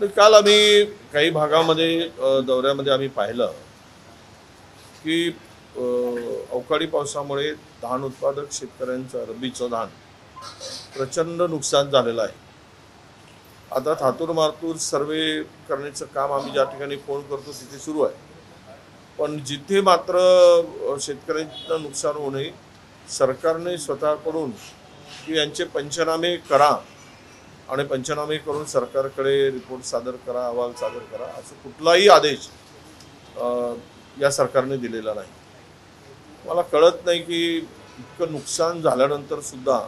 काल आम्ही काही भागामध्ये दौऱ्यामध्ये आम्ही पाहिलं की अवकाळी पावसामुळे धान उत्पादक शेतकऱ्यांचं रब्बीचं धान प्रचंड नुकसान झालेलं आहे. आता थातूर मातूर सर्वे करण्याचं काम आम्ही ज्या ठिकाणी फोन करतो तिथे सुरू आहे. पण जिथे मात्र शेतकऱ्यांचं नुकसान होऊ नये, सरकारने स्वतःकडून की यांचे पंचनामे करा आणि पंचनामे करून सरकारकडे रिपोर्ट सादर करा, अहवाल सादर करा, असं कुठलाही आदेश या सरकारने दिलेला नाही. मला कळत नाही की इतकं नुकसान झाल्यानंतर सुद्धा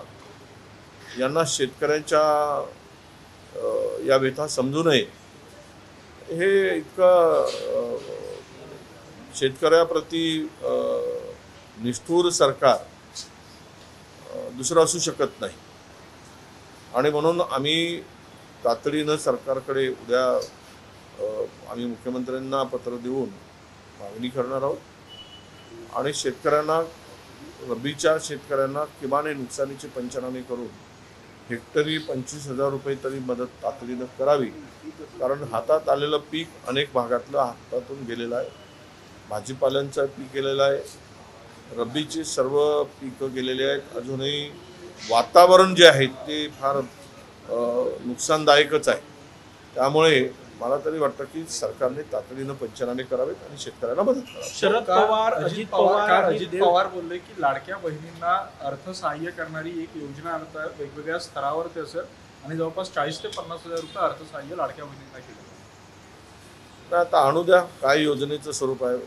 यांना शेतकऱ्यांच्या या व्यथा समजू नये. हे इतकं शेतकऱ्याप्रती निष्ठुर सरकार दुसरं असू शकत नाही. आणि म्हणून आम्ही तातडीनं सरकारकडे उद्या आम्ही मुख्यमंत्र्यांना पत्र देऊन मागणी करणार आहोत आणि शेतकऱ्यांना, रब्बीच्या शेतकऱ्यांना किमान नुकसानीचे पंचनामे करून हेक्टरी 25,000 रुपये तरी मदत तातडीनं करावी. कारण हातात आलेलं पीक अनेक भागातलं हातातून गेलेलं आहे. भाजीपाल्यांचं पीक गेलेलं आहे, रब्बीचे सर्व पिकं गेलेले आहेत. अजूनही वातावरण जे आहे ते फार नुकसानदायकच आहे. त्यामुळे मला तरी वाटतं की सरकारने तातडीनं पंचनामे करावेत आणि शेतकऱ्यांना मदत करावी. शरद पवार, अजित पवार बोलले की लाडक्या बहिणींना अर्थसहाय्य करणारी एक योजना आणता वेगवेगळ्या स्तरावरती असेल आणि जवळपास 40 ते 50,000 रुपये अर्थसहाय्य लाडक्या बहिणींना केलं. आता आणू द्या, काय योजनेचं स्वरूप आहे.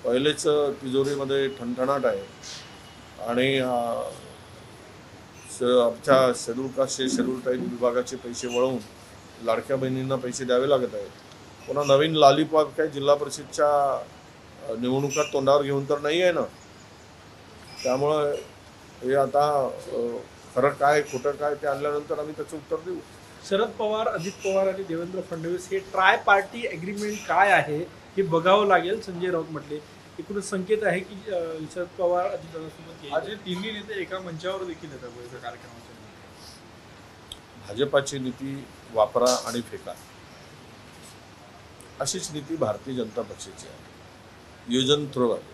पहिलेच तिजोरीमध्ये ठणठणाट आहे आणि आमच्या शेड्यूल कास्ट शेड्यूल ट्राईब विभागाचे पैसे वळवून लाडक्या बहिणींना पैसे द्यावे लागत आहेत. पुन्हा नवीन लॉलीपॉप काय जिल्हा परिषदच्या निवडणुका तोंडावर घेऊन तर नाही आहे ना. त्यामुळं हे आता खरं काय खोटं काय ते आणल्यानंतर आम्ही त्याचं उत्तर देऊ. शरद पवार, अजित पवार आणि देवेंद्र फडणवीस हे ट्राय पार्टी ॲग्रीमेंट काय आहे हे बघावं लागेल. संजय राऊत म्हटले. एकूणच संकेत आहे की शरद पवार अजितदादांसोबत आज तिन्ही नेते एका मंचावर देखील येतात एका कार्यक्रमाच्या. भाजपाची नीती वापरा आणि फेका, अशीच नीती भारतीय जनता पक्षाची आहे. योजन थ्रो आहे.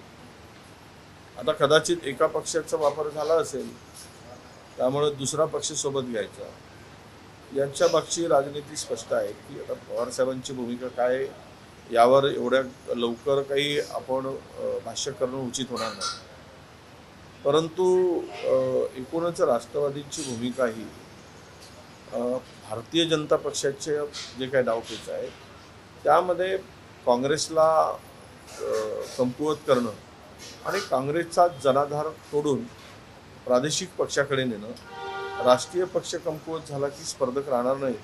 आता कदाचित एका पक्षाचा वापर झाला असेल त्यामुळे दुसरा पक्ष सोबत घ्यायचा. यांच्या मागची राजनीती स्पष्ट आहे की आता पवारसाहेबांची भूमिका काय यावर एवढ्या लवकर काही आपण भाष्य करणं उचित होणार नाही. परंतु एकूणच राष्ट्रवादीची भूमिका ही भारतीय जनता पक्षाचे जे काही डावपेच आहे त्यामध्ये काँग्रेसला कमकुवत करणं आणि काँग्रेसचा जनाधार तोडून प्रादेशिक पक्षाकडे नेणं. राष्ट्रीय पक्ष कमकुवत झाला की स्पर्धक राहणार नाही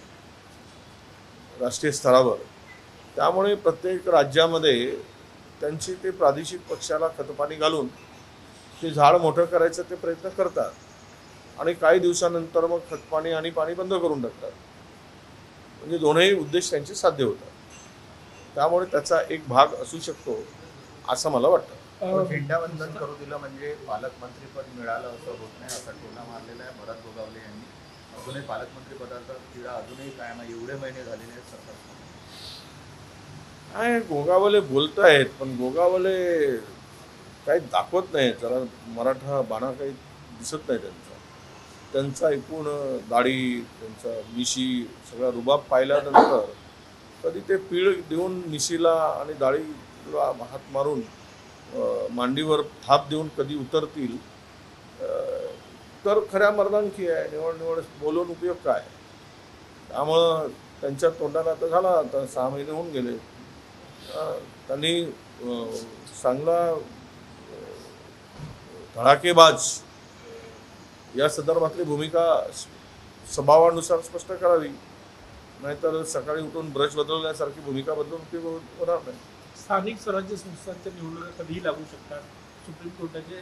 राष्ट्रीय स्तरावर. त्यामुळे प्रत्येक राज्यामध्ये त्यांची ते प्रादेशिक पक्षाला खतपाणी घालून ते झाड मोठं करायचं ते प्रयत्न करतात आणि काही दिवसानंतर मग खतपाणी आणि पाणी बंद करून टाकतात. म्हणजे दोनही उद्देश त्यांचे साध्य होतात. त्यामुळे त्याचा एक भाग असू शकतो असं मला वाटतं. झेंडावंदन करू दिलं म्हणजे पालकमंत्रीपद मिळालं असं होत नाही असा टोला मारलेला आहे भरत गोगावले यांनी. अजूनही पालकमंत्रीपदाचा तिढा अजूनही काय नाही, एवढे महिने झालेले आहेत सरकार. काय गोगावले बोलत आहेत पण गोगावले काही दाखवत नाही. जरा मराठा बाणा काही दिसत नाही त्यांचा एकूण दाढी, त्यांचा मिशी, सगळा रुबाब पाहिल्यानंतर कधी ते पीळ देऊन मिशीला आणि दाढीला हात मारून मांडीवर थाप देऊन कधी उतरतील तर खऱ्या मर्दानकी आहे. निवड बोलून उपयोग काय. त्यामुळं त्यांच्या तोंडाला आता झाला, आता 6 महिने होऊन गेले. त्यांनी चांगला धडाकेबाज या संदर्भातली भूमिका स्वभावानुसार स्पष्ट करावी. नाहीतर सकाळी उठून ब्रश बदलण्यासारखी भूमिका बदलून उपयोग होणार नाही. स्थानिक स्वराज्य संस्थांच्या निवडणुका कधीही लागू शकतात. सुप्रीम कोर्टाचे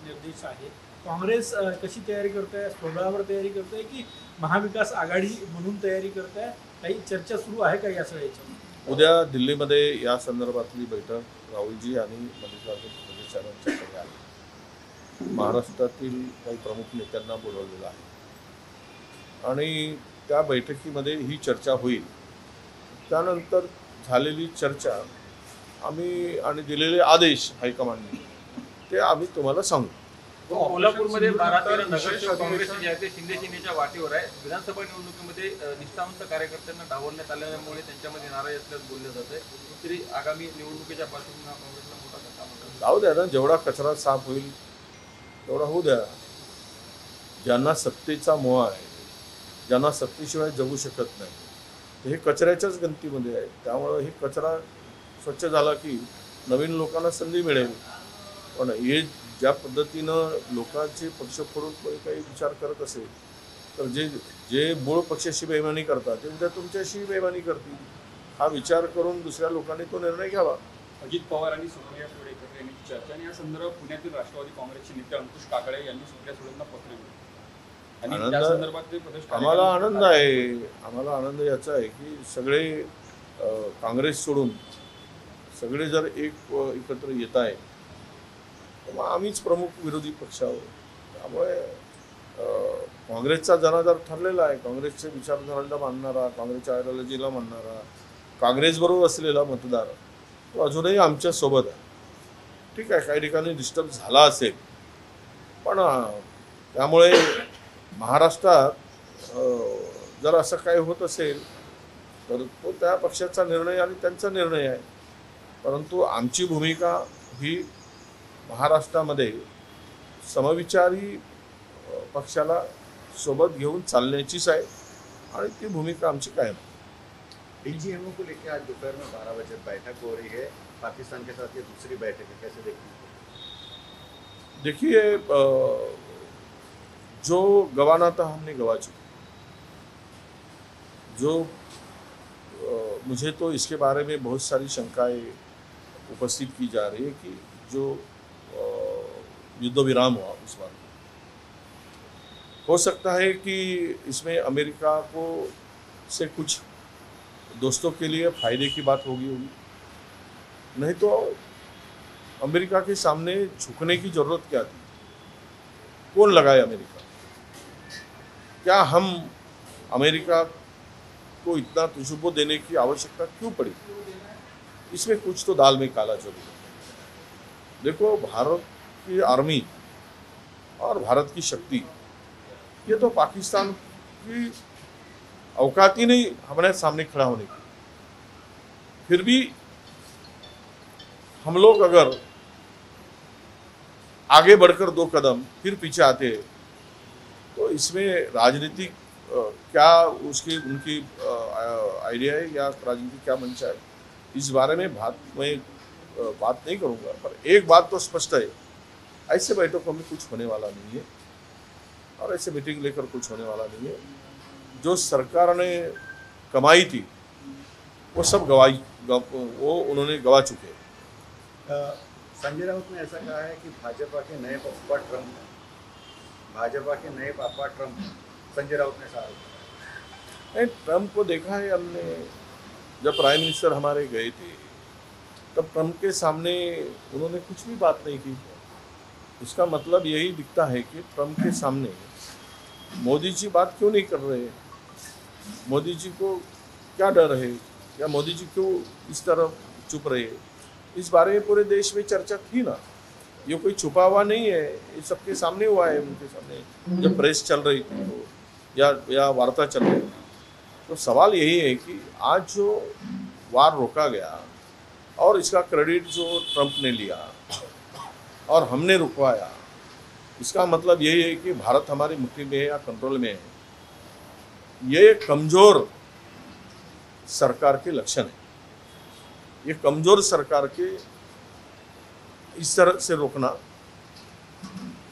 निर्देश आहे. काँग्रेस कशी तयारी करत आहे, स्वबळावर तयारी करत आहे की महाविकास आघाडी म्हणून तयारी करत आहे? काही चर्चा सुरू आहे का या सगळ्याच्या? उद्या दिल्लीमध्ये या संदर्भातली बैठक राहुलजी आणि मल्लिकार्जुन खरगे साहेबांच्या कडे आहे. महाराष्ट्रातील काही प्रमुख नेत्यांना बोलवलेलं आहे आणि त्या बैठकीमध्ये ही चर्चा होईल त्यानंतर झालेली चर्चा आम्ही आणि दिलेले आदेश हायकमांडने ते आम्ही तुम्हाला सांगू. कोल्हापूरमध्ये भारतीय नगरसेवक विशेष काँग्रेस अधिवेशन- जे आहे ते शिंदे सेनेच्या वाटेवर आहे. विधानसभा निवडणुकीमध्ये निष्ठावंत कार्यकर्त्यांना डावलण्यात आल्यामुळे त्यांच्यामध्ये नाराज असल्याचं बोललं जात आहे. तरी आगामी निवडणुकीच्या पार्श्वभूमीवर काँग्रेसला मोठा धक्का बसला. जाऊ द्या ना, जेवढा कचरा साफ होईल तेवढा होऊ द्या. ज्यांना सत्तेचा मोह आहे, ज्यांना सत्तेशिवाय जगू शकत नाही, हे कचऱ्याच्याच गणतीमध्ये आहे. त्यामुळं हे कचरा स्वच्छ झाला की नवीन लोकांना संधी मिळेल. पण हे ज्या पद्धतीनं लोकांचे पक्ष फोडून कोणी काही विचार करत असेल तर जे जे मूळ पक्षाशी बेईमानी करतात ते उद्या तुमच्याशी बेईमानी करतील. हा विचार करून दुसऱ्या लोकांनी तो निर्णय घ्यावा. अजित पवार आणि सुप्रिया सुळे एकत्र येण्याची चर्चा आणि या संदर्भात पुण्यातील राष्ट्रवादी काँग्रेसचे नेते अंकुश काकडे यांनी सुप्रिया सुळेंना पत्र लिहिलं आणि आनंद- त्या संदर्भात ते प्रदेश आम्हाला आनंद आहे. आम्हाला आनंद याचा आहे की सगळे काँग्रेस सोडून सगळे जर एकत्र येत आहे तर मग आम्हीच प्रमुख विरोधी पक्ष आहोत. त्यामुळे काँग्रेसचा जनाधार ठरलेला आहे. काँग्रेसचे विचारधाराला मानणारा, काँग्रेसच्या आयडिओलॉजीला मानणारा, काँग्रेसबरोबर असलेला मतदार तो अजूनही आमच्या सोबत आहे. ठीक आहे, काही ठिकाणी डिस्टर्ब झाला असेल, पण त्यामुळे महाराष्ट्रात जर असं काही होत असेल तर तो त्या पक्षाचा निर्णय आणि त्यांचा निर्णय आहे. परंतु आमची भूमिका ही महाराष्ट्रामध्ये समविचारी पक्षाला सोबत घेऊन चालण्याचीच आहे आणि ती भूमिका आमची कायम आहे. डीजीएमओ को लेकर आज दोपहर में 12 बजे बैठक हो रही है. पाकिस्तान के साथ ये दूसरी बैठक है, कैसे देखते हैं? देखिए, जो गंवाना था हमने गंवा चुके. जो मुझे तो इसके बारे में बहुत सारी शंकाएं उपस्थित की जा रही है कि जो युद्ध विराम हुआ उस बार हो सकता है कि इसमें अमेरिका को से कुछ दोस्तों के लिए फायदे की बात होगी, नहीं तो अमेरिका के सामने झुकने की जरूरत क्या थी? कौन लगाए अमेरिका? क्या हम अमेरिका को इतना तजुर्बा देने की आवश्यकता क्यों पड़ी? इसमें कुछ तो दाल में काला जरूर है. देखो, भारत की आर्मी और भारत की शक्ति ये तो पाकिस्तान की औकात ही नहीं हमारे सामने खड़ा होने की. फिर भी हम लोग अगर आगे बढ़कर 2 कदम फिर पीछे आते तो इसमें राजनीतिक क्या उसकी उनकी आइडिया है या राजनीति क्या मंशा है, इस बारे में मैं बात नहीं करूँगा. पर एक बात तो स्पष्ट है, ऐसे बैठकों में कुछ होने वाला नहीं है और ऐसे मीटिंग लेकर कुछ होने वाला नहीं है. जो सरकार ने कमाई थी वो सब वो उन्होंने गवा चुके हैं. संजय राउत ने ऐसा कहा है कि भाजपा के नए पापा ट्रंप संजय राउत ने कहा. नहीं, ट्रंप को देखा है हमने. जब प्राइम मिनिस्टर हमारे गए थे तब ट्रंप के सामने उन्होंने कुछ भी बात नहीं की. इसका मतलब यही दिखता है कि ट्रंप के सामने मोदी जी बात क्यों नहीं कर रहे. मोदी जी को क्या डर है या मोदी जी क्यों इस तरह चुप रहे? इस बारे में पूरे देश में चर्चा थी ना. ये कोई छुपा हुआ नहीं है, ये सबके सामने हुआ है. उनके सामने जब प्रेस चल रही थी तो या वार्ता चल रही थी, तो सवाल यही है कि आज जो वार रोका गया और इसका क्रेडिट जो ट्रंप ने लिया और हमने रुकवाया, इसका मतलब यही है कि भारत हमारी मुट्ठी में है या कंट्रोल में है. ये कमज़ोर सरकार के लक्षण है. ये कमज़ोर सरकार के इस तरह से रोकना,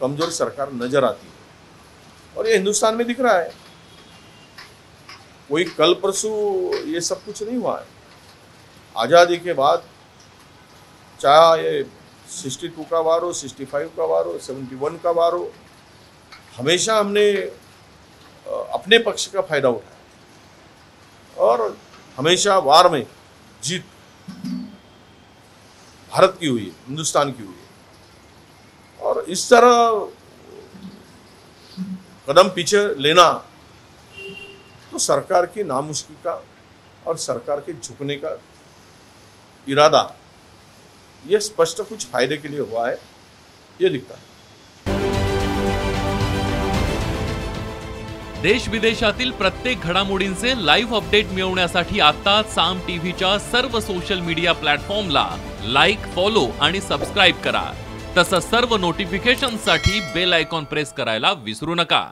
कमज़ोर सरकार नज़र आती है और ये हिंदुस्तान में दिख रहा है. कोई कल परसों ये सब कुछ नहीं हुआ है. आज़ादी के बाद चाहे ये 62 का वार हो, 65 का वार हो, 71 का वार हो, हमेशा हमने अपने पक्ष का फायदा उठाया और हमेशा वार में जीत भारत की हुई है, हिंदुस्तान की हुई है. और इस तरह कदम पीछे लेना तो सरकार की नामुश्किल का और सरकार के झुकने का इरादा ये स्पष्ट कुछ फायदे के लिए हुआ है, ये दिखता है। देश विदेशातील प्रत्येक घडामोडींचे लाईव्ह अपडेट मिळवण्यासाठी आता साम टीव्हीच्या सर्व सोशल मीडिया प्लॅटफॉर्मला लाईक, फॉलो आणि सबस्क्राईब करा। तसंच सर्व नोटिफिकेशनसाठी बेल आयकॉन प्रेस करायला विसरू नका।